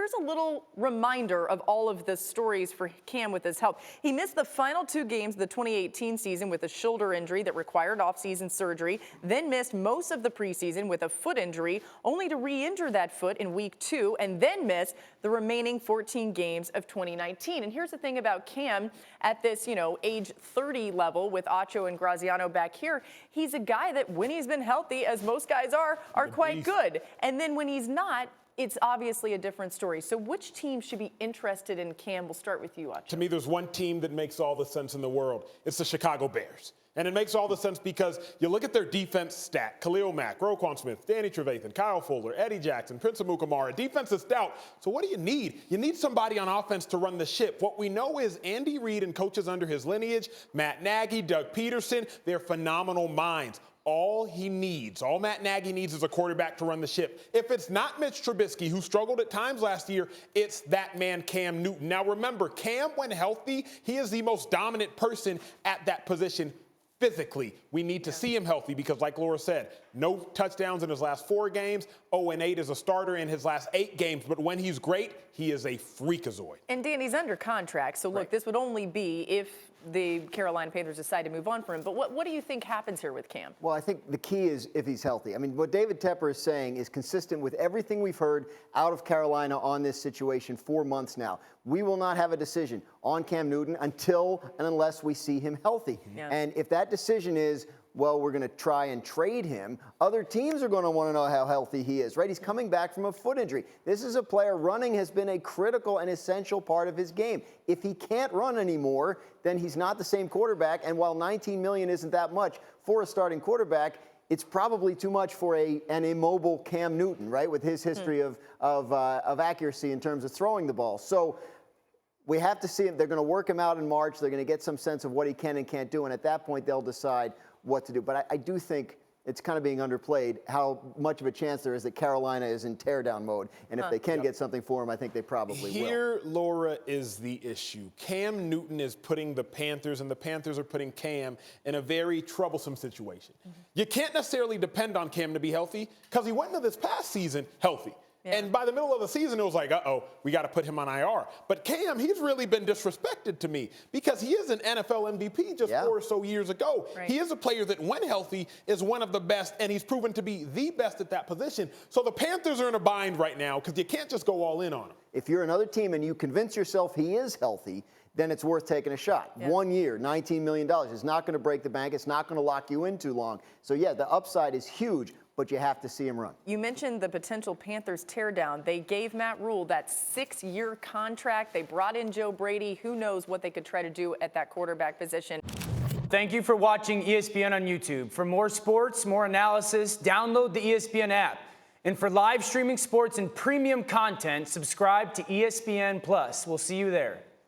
here's a little reminder of all of the stories for Cam with his health. He missed the final 2 games of the 2018 season with a shoulder injury that required off-season surgery, then missed most of the preseason with a foot injury, only to re-injure that foot in week 2, and then miss the remaining 14 games of 2019. And here's the thing about Cam at this, age 30 level with Acho and Graziano back here. He's a guy that when he's been healthy, as most guys are quite good. And then when he's not, it's obviously a different story. So which team should be interested in Cam? We'll start with you, Acho. To me, there's one team that makes all the sense in the world. It's the Chicago Bears. And it makes all the sense because you look at their defense stat. Khalil Mack, Roquan Smith, Danny Trevathan, Kyle Fuller, Eddie Jackson, Prince Amukamara. Defense is stout. So what do you need? You need somebody on offense to run the ship. What we know is Andy Reid and coaches under his lineage, Matt Nagy, Doug Peterson, they're phenomenal minds. All Matt Nagy needs is a quarterback to run the ship. If it's not Mitch Trubisky, who struggled at times last year, it's that man, Cam Newton. Now remember, Cam, when healthy, he is the most dominant person at that position physically. We need to see him healthy because, like Laura said, no touchdowns in his last 4 games, 0-8 as a starter in his last 8 games. But when he's great, he is a freakazoid. And Danny's under contract, so look, this would only be if the Carolina Panthers decide to move on from him. But what do you think happens here with Cam? Well, I think the key is if he's healthy. I mean, what David Tepper is saying is consistent with everything we've heard out of Carolina on this situation for months now. We will not have a decision on Cam Newton until and unless we see him healthy. Yeah. And if that decision is, well, we're going to try and trade him, other teams are going to want to know how healthy he is, right? He's coming back from a foot injury. This is a player, running has been a critical and essential part of his game. If he can't run anymore, then he's not the same quarterback. And while $19 million isn't that much for a starting quarterback, it's probably too much for an immobile Cam Newton, right, with his history of accuracy in terms of throwing the ball. So we have to see him. They're going to work him out in March. They're going to get some sense of what he can and can't do. And at that point, they'll decide what to do. But I do think it's kind of being underplayed how much of a chance there is that Carolina is in teardown mode. And if they can get something for him, I think they probably will. Here, Laura, is the issue. Cam Newton is putting the Panthers, and the Panthers are putting Cam in a very troublesome situation. You can't necessarily depend on Cam to be healthy because he went into this past season healthy. Yeah. And by the middle of the season, it was like, uh-oh, we got to put him on IR. But Cam, he's really been disrespected to me because he is an NFL MVP just 4 or so years ago. Right. He is a player that, when healthy, is one of the best, and he's proven to be the best at that position. So the Panthers are in a bind right now because you can't just go all in on him. If you're another team and you convince yourself he is healthy, then it's worth taking a shot. Yeah. 1 year, $19 million. It's not going to break the bank. It's not going to lock you in too long. So, yeah, the upside is huge, but you have to see him run. You mentioned the potential Panthers teardown. They gave Matt Rule that 6-year contract. They brought in Joe Brady. Who knows what they could try to do at that quarterback position. Thank you for watching ESPN on YouTube. For more sports, more analysis, download the ESPN app. And for live streaming sports and premium content, subscribe to ESPN+. We'll see you there.